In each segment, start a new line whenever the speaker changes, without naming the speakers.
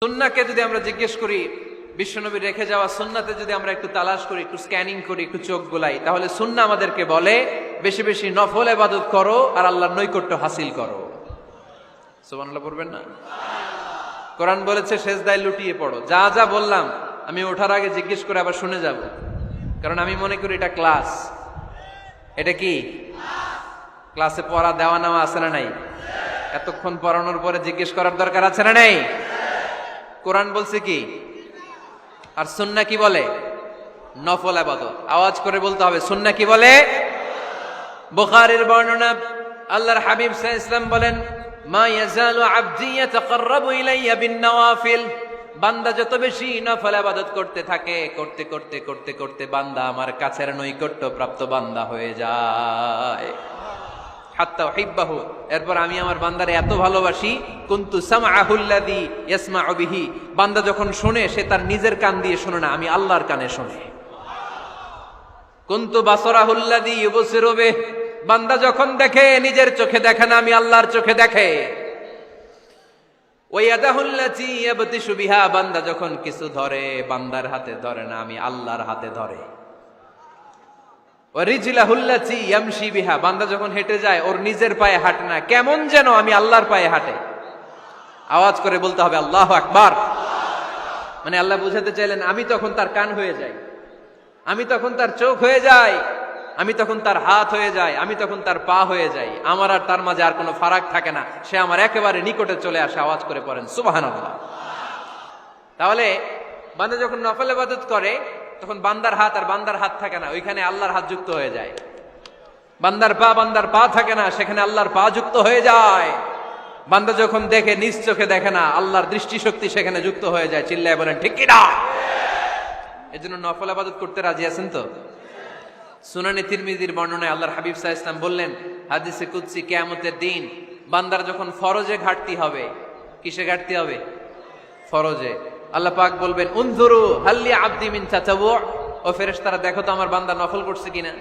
সুন্নাহকে যদি আমরা জিজ্ঞেস করি, বিশ্বনবী রেখে যাওয়া সুন্নাতে যদি আমরা একটু তালাশ করি, একটু স্ক্যানিং করি, একটু চোখ গোলাই, তাহলে সুন্নাহ আমাদেরকে বলে বেশি বেশি নফল ইবাদত করো আর আল্লাহর নৈকট্য হাসিল করো। সুবহানাল্লাহ পড়বেন না? কোরআন বলেছে সেজদায় লুটিয়ে পড়ো। যা যা বললাম আমি ওঠার আগে জিজ্ঞেস করে আবার শুনে যাব, কারণ আমি মনে করি এটা ক্লাস। এটা কি ক্লাসে পড়া দেওয়া নেওয়া আছে না নাই? এতক্ষণ পড়ানোর পরে জিজ্ঞেস করার দরকার আছে না নাই? কোরআন বলছে কি আর সুন্নাহ কি বলে? নফল ইবাদত। আওয়াজ করে বলতে হবে, সুন্নাহ কি বলে? বুখারীর বর্ণনা, আল্লাহর হাবিব সাল্লাল্লাহু আলাইহি ওয়াসাল্লাম বলেন, মা ইয়াজালু আবদি ইয়াতাকাররাবু ইলাইয়া বিন-নওয়াফিল। বান্দা যত বেশি নফল ইবাদত করতে থাকে, করতে করতে করতে করতে বান্দা আমার কাছের নৈকট্য প্রাপ্ত বান্দা হয়ে যায়। হাত্তা উহিব্বাহু, এরপর আমি আমার বান্দারে এত ভালোবাসি, কুনতু সামআহুল্লাযী ইয়াসমাউ বিহি। বান্দা যখন শুনে সে তার নিজের কান দিয়ে শুনে না, আমি আল্লাহর কানে শুনে। কুনতু বাসরাহুল্লাযী ইউবসিরু বিহি। বান্দা যখন দেখে নিজের চোখে দেখে না, আমি আল্লাহর চোখে দেখে। ওয়া ইয়াদাহুল্লাতী ইয়াবতিশু বিহা। বান্দা যখন কিছু ধরে বান্দার হাতে ধরে না, আমি আল্লাহর হাতে ধরে। রিজলাহুল্লাতী ইয়ামশি বিহা। বান্দা যখন হেঁটে যায় ওর নিজের পায়ে হাঁটে না, কেমন যেন আমি আল্লাহর পায়ে হাঁটে। আওয়াজ করে বলতে হবে আল্লাহু আকবার। মানে আল্লাহ বুঝাতে চাইলেন আমি তখন তার কান হয়ে যাই, আমি তখন তার চোখ হয়ে যাই, আমি তখন তার হাত হয়ে যাই, আমি তখন তার পা হয়ে যাই। আমার আর তার মাঝে আর কোনো ফারাক থাকে না, সে আমার একেবারে নিকটে চলে আসে। আওয়াজ করে পড়েন সুবহানাল্লাহ। তাহলে বান্দা যখন নফল ইবাদত করে তখন বান্দার হাত আর বান্দার হাত থাকে না, ওইখানে আল্লাহর হাত যুক্ত হয়ে যায়। বান্দার পা থাকে না, সেখানে আল্লাহর পা যুক্ত হয়ে যায়। বান্দা যখন দেখে নিজ চোখে দেখে না, আল্লাহর দৃষ্টিশক্তি সেখানে যুক্ত হয়ে যায়। চিল্লায় বলেন ঠিক কি না? এজন্য নফল ইবাদত করতে রাজি আছেন তো? সুনানে তিরমিজির বর্ণনায় আল্লাহর হাবিব সাল্লাল্লাহু আলাইহি ওয়াসাল্লাম বললেন, হাদিসে কুদসি, কিয়ামতের দিন বান্দার যখন ফরজে ঘাটতি হবে, কিসে ঘাটতি হবে? ফরজে। আল্লাহ পাক বলবেন, উনজুরু হাল্লি আবদি মিন তাতাওয়ু। ও ফেরেশতারা, দেখো তো আমার বান্দা নফল করছে কিনা।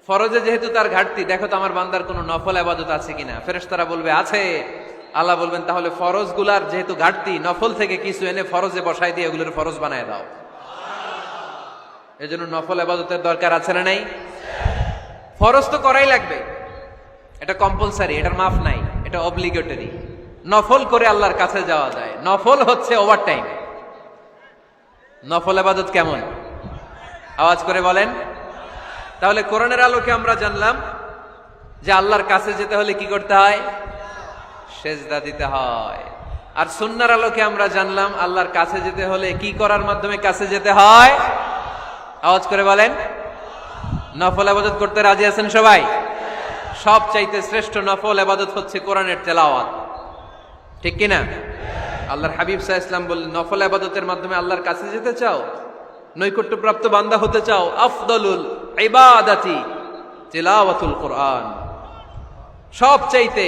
ফরজে যেহেতু তার ঘাটতি, দেখো তো আমার বান্দার কোনো নফল ইবাদত আছে কিনা। ফেরেশতারা বলবে আছে। আল্লাহ বলবেন, তাহলে ফরজগুলার যেহেতু ঘাটতি, নফল থেকে কিছু এনে ফরজে বসাই দিয়ে এগুলোর ফরজ বানায় দাও। এজন্য নফল ইবাদতের দরকার আছে না নাই? ফরজ তো করাই লাগবে, এটা কম্পালসারি, এটার মাফ নাই, এটা অব্লিগেটরি। নফল করে আল্লাহর কাছে যাওয়া যায়। নফল হচ্ছে ওভার টাইম। নফল ইবাদত কেমন? আওয়াজ করে বলেন। তাহলে কোরআনের আলোকে আমরা জানলাম যে আল্লাহর কাছে যেতে হলে কি করতে হয়? সেজদা দিতে হয়। আর সুন্নাহর আলোকে আমরা জানলাম আল্লাহর কাছে যেতে হলে কি করার মাধ্যমে কাছে যেতে হয়? আওয়াজ করে বলেন। নফল ইবাদত করতে রাজি আছেন সবাই? সবচাইতে শ্রেষ্ঠ নফল ইবাদত হচ্ছে কোরআনের তেলাওয়াত, ঠিক কি না? আল্লাহর হাবিব সাল্লাল্লাহু আলাইহি ওয়াসাল্লাম বললেন, নফল ইবাদতের মাধ্যমে আল্লাহর কাছে যেতে চাও, নৈকট্যপ্রাপ্ত বান্দা হতে চাও, আফদলুল ইবাদাতি তিলাওয়াতুল কোরআন। সবচাইতে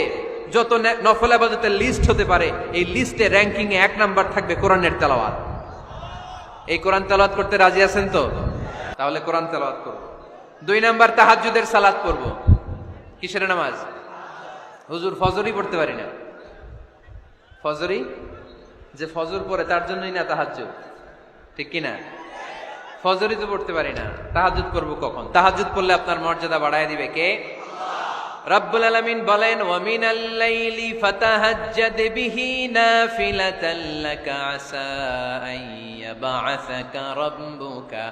যত নফল ইবাদতের লিস্ট হতে পারে, এই লিস্টে র্যাঙ্কিং এ 1 নাম্বার থাকবে কোরআনের তেলাওয়াত। এই কোরআন তেলাওয়াত করতে রাজি আছেন তো? তাহলে কোরআন তেলাওয়াত করব। 2 নাম্বার তাহাজ্জুদের সালাত পড়ব। কিসের নামাজ? হুজুর ফজরই পড়তে পারি না। ফজরই যে ফজর পড়ে তার জন্যই না তাহাজ্জুদ, ঠিক কি না? ফজরই তো পড়তে পারি না, তাহাজ্জুদ করব কখন? তাহাজ্জুদ পড়লে আপনার মর্যাদা বাড়ায় দিবে কে? রব্বুল আলামিন বলেন, ওয়া মিনাল লাইলি ফাতাহাজ্জাদ বিহি নাফিলাতান লাকা আসা আন ইয়াবআসাকা রাব্বুকা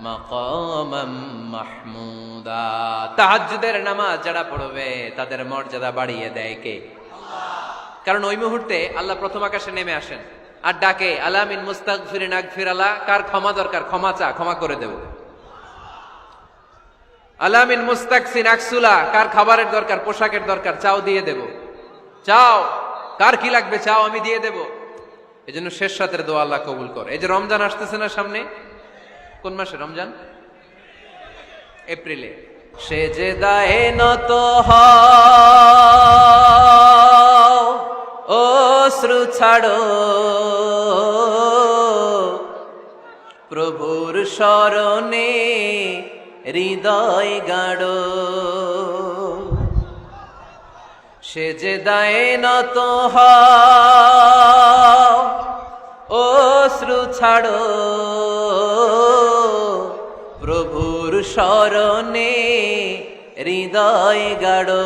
মাকামাম মাহমুদা। তাহাজ্জুদের নামাজ যারা পড়বে তাদের মর্যাদা বাড়িয়ে দেয় কে? কারণ ওই মুহূর্তে আল্লাহ প্রথম আকাশে নেমে আসেন আর ডাকে, আলা মিন মুস্তাগফিরিন আগফিরালা। কার ক্ষমা দরকার? ক্ষমা চা, ক্ষমা করে দেব। আলা মিন মুস্তাকসিন আকসুলা। কার খাবারের দরকার? পোশাকের দরকার? চাও, দিয়ে দেব। চাও, কার কি লাগবে? চাও, আমি দিয়ে দেব। এজন্য শেষ রাতের দোয়া আল্লাহ কবুল করে। এই যে রমজান আসতেছে না সামনে, কোন মাসে রমজান? এপ্রিলে। সেজদায়ে নত হও, অশ্রু ছাড়ো, প্রভুর শরণে হৃদয় গাড়ো। সেজদায়ে নত হও, অশ্রু ছাড়ো, প্রভুর শরণে হৃদয় গাড়ো,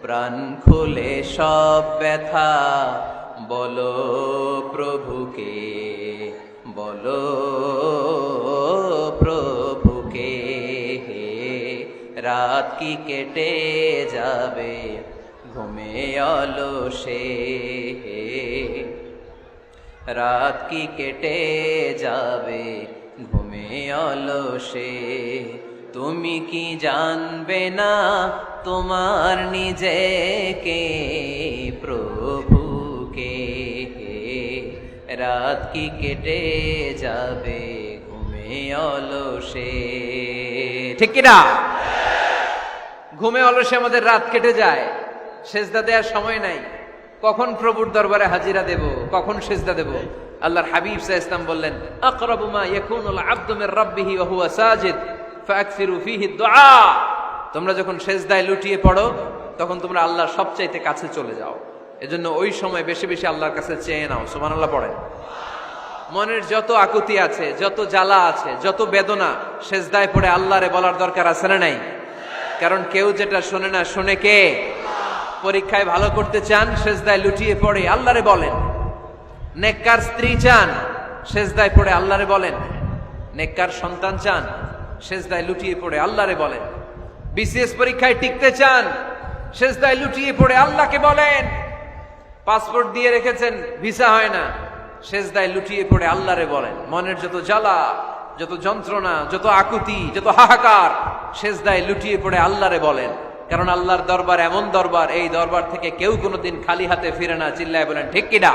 প্রাণ খুলে সব ব্যথা বলো প্রভুকে, বলো প্রভুকে। রাত কি কেটে যাবে ঘুমে অলসে, রাত কি কেটে যাবে ঘুমে অলসে। তুমি কি জানবে না তোমার নিজেকে, প্রভুকে। রাত কি কেটে যাবে ঘুমে অলসে, ঠিক কিনা? ঘুমে অলসে আমাদের রাত কেটে যায়, সেজদা দেওয়ার সময় নাই। কখন প্রভুর দরবারে হাজিরা দেব, কখন সেজদা দেব? আল্লাহর হাবিব সাল্লাল্লাহু আলাইহি ওয়াসাল্লাম বললেন, আকরাবু মা ইয়াকুনুল আবদু মির রাব্বিহি ওয়া হুয়া সাজিদ ফাকসিরু ফীহি দুআ। তোমরা যখন সেজদায় লুটিয়ে পড়ো তখন তোমরা আল্লাহর সবচাইতে কাছে চলে যাও, এজন্য ওই সময় বেশি বেশি আল্লাহর কাছে চেয়ে নাও। সুবহানাল্লাহ পড়েন। মনের যত আকুতি আছে, যত জ্বালা আছে, যত বেদনা, সেজদায় পড়ে আল্লাহরে বলার দরকার আছে না নাই? কারণ কেউ যেটা শোনে না, শোনে কে? পরীক্ষায় ভালো করতে চান, সেজদায় লুটিয়ে পড়ে আল্লাহরে বলেন। নেককার স্ত্রী চান, সেজদায় পড়ে আল্লাহরে বলেন। নেককার সন্তান চান, সেজদায় লুটিয়ে পড়ে আল্লাহরে বলেন। বিসিএস পরীক্ষায় টিকতে চান, সেজদায় লুটিয়ে পড়ে আল্লাহকে বলেন। পাসপোর্ট দিয়ে রেখেছেন, ভিসা হয় না, সেজদায় লুটিয়ে পড়ে আল্লাহরে বলেন। মনের যত জ্বালা, যত যন্ত্রণা, যত আকুতি, যত হাহাকার, সেজদায় লুটিয়ে পড়ে আল্লাহরে বলেন। কারণ আল্লাহর দরবার এমন দরবার, এই দরবার থেকে কেউ কোনোদিন খালি হাতে ফিরে না। চিল্লায় বলেন ঠিক কিনা?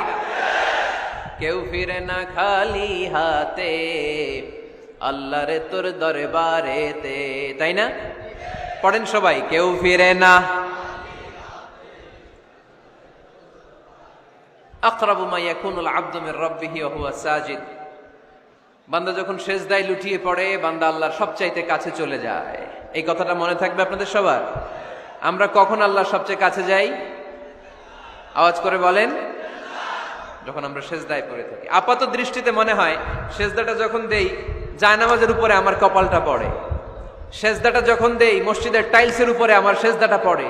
কেউ ফিরে না খালি হাতে আল্লাহরে তোর দরবারেতে, তাই না? পড়েন সবাই, কেউ ফিরে না। আকরাবু মা ইয়াকুনুল আবদু মির রাব্বিহি ওয়া হুয়া সাজিদ। বান্দা যখন সেজদায় লুটিয়ে পড়ে, বান্দা আল্লাহর সবচাইতে কাছে চলে যায়। এই কথাটা মনে থাকবে আপনাদের সবার। আমরা কখন আল্লাহর সবচেয়ে কাছে যাই? আওয়াজ করে বলেন। যখন আমরা সেজদায় পড়ে থাকি। আপাত দৃষ্টিতে মনে হয় সেজদাটা যখন দেই জায়নামাজের উপরে আমার কপালটা পড়ে, সেজদাটা যখন দেই মসজিদের টাইলসের উপরে আমার সেজদাটা পড়ে,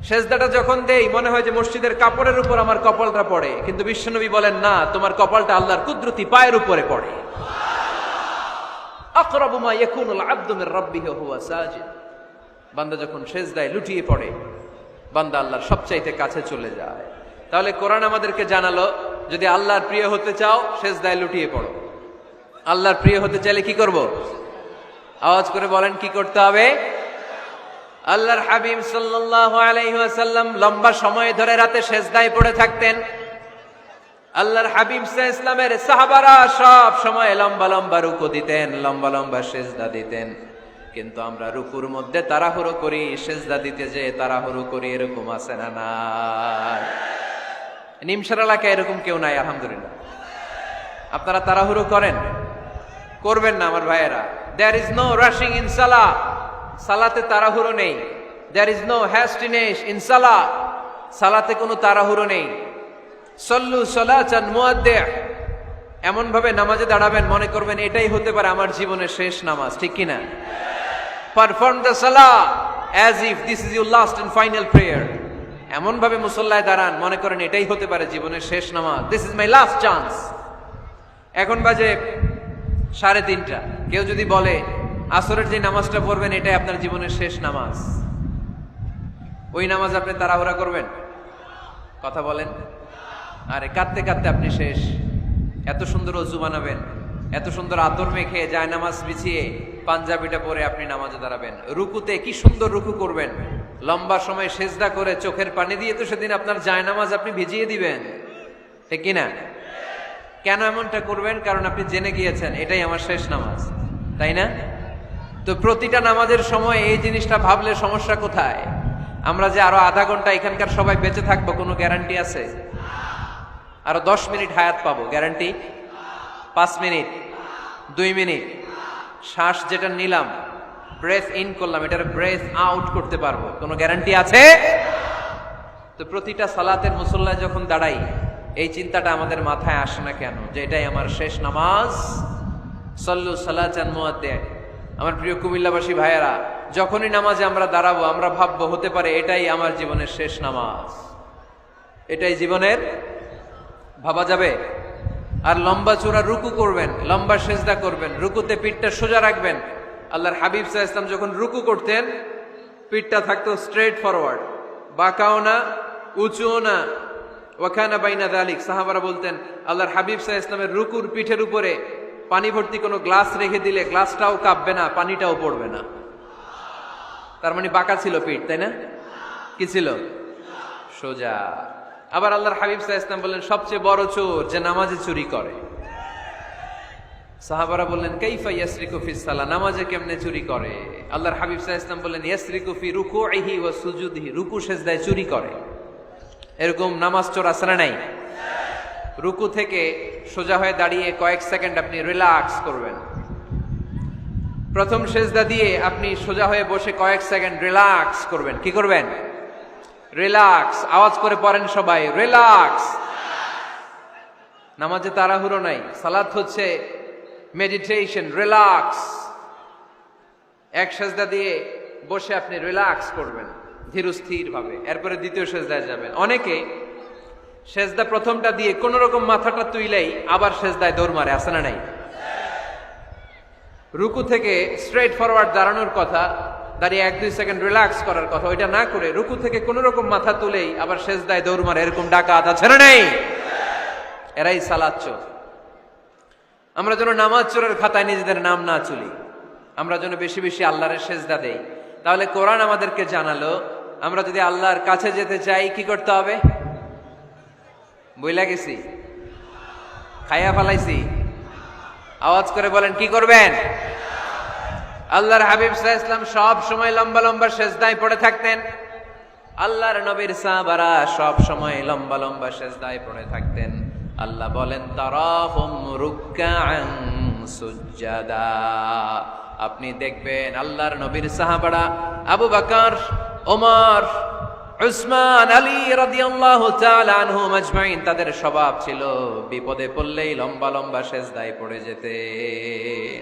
সেজদাটা যখন দেই মনে হয় যে মসজিদের কাপড়ের উপর আমার কপালটা পড়ে। কিন্তু বিশ্বনবী বলেন না, তোমার কপালটা আল্লাহর কুদরতি পায়ের উপরে পড়ে। আকরাবু মা ইয়াকুনুল আবদু মির রাব্বিহি ওয়া হুয়া সাজিদ। বান্দা যখন সেজদায় লুটিয়ে পড়ে, বান্দা আল্লাহর সবচাইতে কাছে চলে যায়। তাহলে কোরআন আমাদেরকে জানালো, যদি আল্লাহর প্রিয় হতে চাও সেজদায় লুটিয়ে পড়ো। আল্লাহর প্রিয় হতে চাইলে কি করব? আওয়াজ করে বলেন কি করতে হবে? আল্লাহর হাবিব সাল্লাল্লাহু আলাইহি ওয়াসাল্লাম লম্বা সময় ধরে রাতে সেজদায় পড়ে থাকতেন। আল্লাহর হাবিব সাল্লাল্লাহু আলাইহি ওয়াসাল্লামের সাহাবারা সব সময় লম্বা লম্বা রুকু দিতেন, লম্বা লম্বা সেজদা দিতেন। কিন্তু আমরা রুকুর মধ্যে তাড়াহুড়ো করি, সেজদা দিতে যে তাড়াহুড়ো করি, এরকম আছে না? না, নিমসার এলাকায় এরকম কেউ নাই আলহামদুলিল্লাহ। আপনারা তাড়াহুড়ো করেন? করবেন না আমার ভাইয়েরা। There is no rushing in সালাহ। সালাতে তাড়াহুড়ো নেই। There is no hastiness in সালাহ। সালাতে কোনো তাড়াহুড়ো নেই। সল্লু সালাতান মুআদ্দি'। এমন ভাবে নামাজে দাঁড়াবেন মনে করবেন এটাই হতে পারে আমার জীবনের শেষ নামাজ, ঠিক কিনা? পারফর্ম দ্য সালাহ as if this is your last and final prayer. এমন ভাবে মুসল্লায় দাঁড়ান মনে করেন এটাই হতে পারে জীবনের শেষ নামাজ। This is my last chance. এখন বাজে 3:30। কেউ যদি বলে আসরের যে নামাজটা পড়বেন এটাই আপনার জীবনের শেষ নামাজ, ওই নামাজ আপনি তাড়াহুড়া করবেন? কথা বলেন। আরে কাঁদতে কাঁদতে আপনি শেষ। এত সুন্দর ওযু বানাবেন, এত সুন্দর আতর মেখে জায়নামাজ বিছিয়ে পাঞ্জাবিটা পরে আপনি নামাজে দাঁড়াবেন। রুকুতে কি সুন্দর রুকু করবেন, লম্বা সময় সেজদা করে চোখের পানি দিয়ে তো সেদিন আপনার জায়নামাজ আপনি ভিজিয়ে দিবেন, ঠিক কিনা? কেন এমনটা করবেন? কারণ আপনি জেনে গিয়েছেন এটাই আমার শেষ নামাজ, তাই না? তো প্রতিটা নামাজের সময় এই জিনিসটা ভাবলে সমস্যা কোথায়? আমরা যে আরো আধা ঘন্টা এখানকার সবাই বেঁচে থাকবো কোনো গ্যারান্টি আছে? আরো 10 মিনিট হায়াত পাবো, গ্যারান্টি? 5 মিনিট, 2 মিনিট শ্বাস যেটা নিলাম, ব্রেথ ইন করলাম, এটার ব্রেথ আউট করতে পারবো, কোনো গ্যারান্টি আছে? তো প্রতিটা সালাতের মুসল্লায় যখন দাঁড়াই এই চিন্তাটা আমাদের মাথায় আসে না কেন যে এটাই আমার শেষ নামাজ? সল্লু সালাতান মুআদ্দিন। আমার প্রিয় কুমিল্লাবাসী ভাইয়েরা, যখনই নামাজে আমরা দাঁড়াবো আমরা ভাববো হতে পারে এটাই আমার জীবনের শেষ নামাজ। এটাই জীবনের, ভাবা যাবে? আর লম্বা চূড়া রুকু করবেন, লম্বা সেজদা করবেন, রুকুতে পিঠটা সোজা রাখবেন। আল্লাহর হাবিব সাল্লাল্লাহু আলাইহি ওয়াসাল্লাম যখন রুকু করতেন পিঠটা থাকতো স্ট্রেট ফরওয়ার্ড, বাঁকাও না উঁচুও না। ওয়াকানা বাইনা যালিক। সাহাবারা বলতেন আল্লাহর হাবিব সাল্লাল্লাহু আলাইহি ওয়াসাল্লামের রুকুর পিঠের উপরে পানি ভর্তি কোনো গ্লাস রেখে দিলে গ্লাসটাও কাঁপবে না, পানিটাও পড়বে না। তার মানে বাঁকা ছিল পিঠ, তাই না? কি ছিল? সোজা। আবার আল্লাহর হাবিব সাল্লাল্লাহু আলাইহি ওয়াসাল্লাম বললেন সবচেয়ে বড় চোর যে নামাজে চুরি করে। সাহাবারা বললেন কাইফা ইয়াসরিকু ফিস সালাহ, নামাজে কেমনে চুরি করে? আল্লাহর হাবিব সাল্লাল্লাহু আলাইহি ওয়াসাল্লাম বললেন ইয়াসরিকু ফি রুকুইহি ওয়া সুজুদিহি, রুকু সেজদায় চুরি করে। এরকম নামাজ চোর আছে না নাই? রুকু থেকে সোজা হয়ে দাঁড়িয়ে কয়েক সেকেন্ড আপনি রিল্যাক্স করবেন। প্রথম সেজদা দিয়ে আপনি সোজা হয়ে বসে কয়েক সেকেন্ড রিল্যাক্স করবেন। কি করবেন? রিল্যাক্স। আওয়াজ করে পড়েন সবাই, রিল্যাক্স। নামাজে তাড়াহুড়ো নাই, সালাত হচ্ছে মেডিটেশন, রিল্যাক্স। এক সেজদা দিয়ে বসে আপনি রিল্যাক্স করবেন ধীরস্থির ভাবে, এরপরে দ্বিতীয় সেজদায় যাবেন। অনেকে সেজদা প্রথমটা দিয়ে কোন রকম মাথাটা তুইলেই আবার সেজদায় দৌড় মারে, আছে না নাই? রুকু থেকে স্ট্রেট ফরওয়ার্ড দাঁড়ানোর কথা, দাঁড়িয়ে 1-2 সেকেন্ড রিল্যাক্স করার কথা, ওইটা না করে রুকু থেকে কোন রকম মাথা তুলেই আবার সেজদায় দৌড় মারে, এরকম ডাকাত আছে না নাই? এরাই সালাত চোর। আমরা যেন নামাজ চোরের খাতায় নিজেদের নাম না চুলি, আমরা যেন বেশি বেশি আল্লাহর সেজদা দেই। তাহলে কোরআন আমাদেরকে জানালো আমরা যদি আল্লাহর কাছে যেতে চাই কি করতে হবে? বইলা গেছি, খাইয়া ফেলাইছি? আওয়াজ করে বলেন কি করবেন? আল্লাহর হাবিব সাল্লাল্লাহু আলাইহি ওয়াসাল্লাম সব সময় লম্বা লম্বা সেজদায় পড়ে থাকতেন। আল্লাহর নবীর সাহাবারা সব সময় লম্বা লম্বা সেজদায় পড়ে থাকতেন। আল্লাহ বলেন তারাহুম রুকআন সুজদা। আপনি দেখবেন আল্লাহর নবীর সাহাবারা আবু বকর, ওমর, উসমান, আলী রাদিয়াল্লাহু তাআলা আনহুম আজমাইন, তাদের স্বভাব ছিল বিপদে পড়লেই লম্বা লম্বা সেজদায় পড়ে যেতেন।